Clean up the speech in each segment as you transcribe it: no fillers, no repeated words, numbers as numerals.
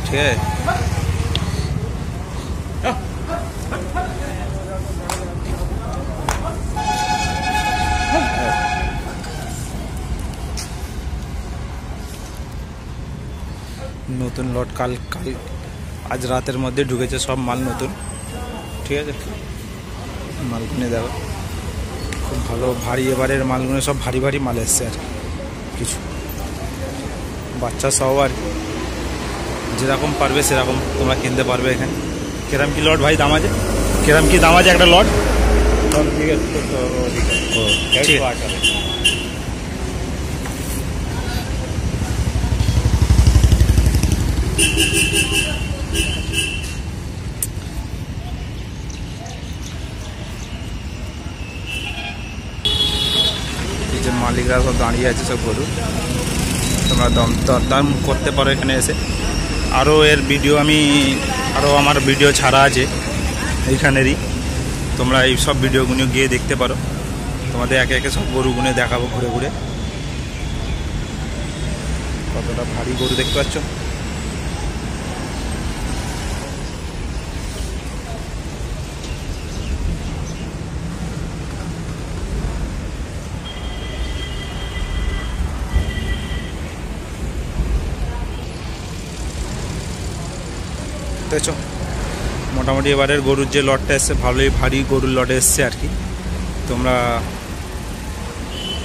ঠিক আছে। নতুন লট কাল আজ রাতের মধ্যে ঢুকেছে, সব মাল নতুন, ঠিক আছে। মালগুলো দেখো খুব ভালো ভারী, এবারের মালগুলো সব ভারী ভারী মাল এসছে আর কিছু বাচ্চা সহ আর যেরকম পারবে সেরকম তোমরা কিনতে পারবে এখানে। কিরম কি লট ভাই দাম আছে, কিরম কি দাম আছে একটা লট? এই যে মালিকরা সব দাঁড়িয়ে আছে সব গরু, তোমরা দরদাম করতে পারো এখানে এসে। আরও এর ভিডিও আমার ভিডিও ছাড়া আছে এইখানেরই, তোমরা এই সব ভিডিওগুলো গিয়ে দেখতে পারো। তোমাদের একে একে সব গরুগুলো দেখাবো ঘুরে ঘুরে। কতটা ভারী গরু দেখতে পাচ্ছ। দেখছো মোটামুটি এবারের গরুর যে লটটা এসছে ভালোই ভারী গরুর লটে এসছে আর কি। তোমরা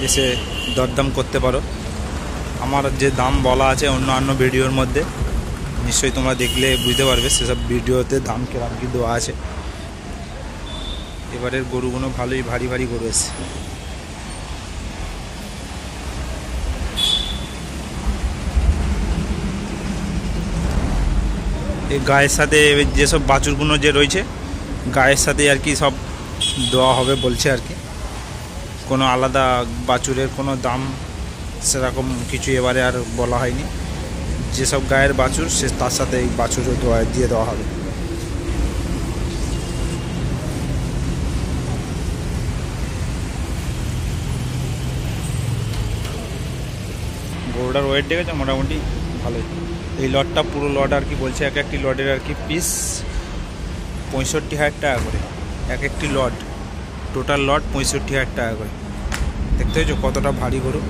এসে দরদাম করতে পারো। আমার যে দাম বলা আছে অন্যান্য ভিডিওর মধ্যে, নিশ্চয়ই তোমরা দেখলে বুঝতে পারবে সেসব ভিডিওতে দাম কিরকম কি দেওয়া আছে। এবারের গরুগুলো ভালোই ভারী ভারী গরু এসছে। এই গায়ের সাথে যেসব বাছুরগুলো যে রয়েছে গায়ের সাথে আর কি সব দেওয়া হবে বলছে আর কি। কোনো আলাদা বাছুরের কোনো দাম সেরকম কিছু এবারে আর বলা হয়নি। যেসব গায়ের বাছুর সে তার সাথে এই বাছুরও দিয়ে দেওয়া হবে। গরুটার ওয়েট দেখেছে মোটামুটি ভালোই। এই লটটা পুরো লট আর কি বলছে এক একটি লটের আর কি পিস 65,000 টাকা করে, এক একটি লট, টোটাল লট 65,000 টাকা করে। দেখতে পেয়েছো কতটা ভারী গরু।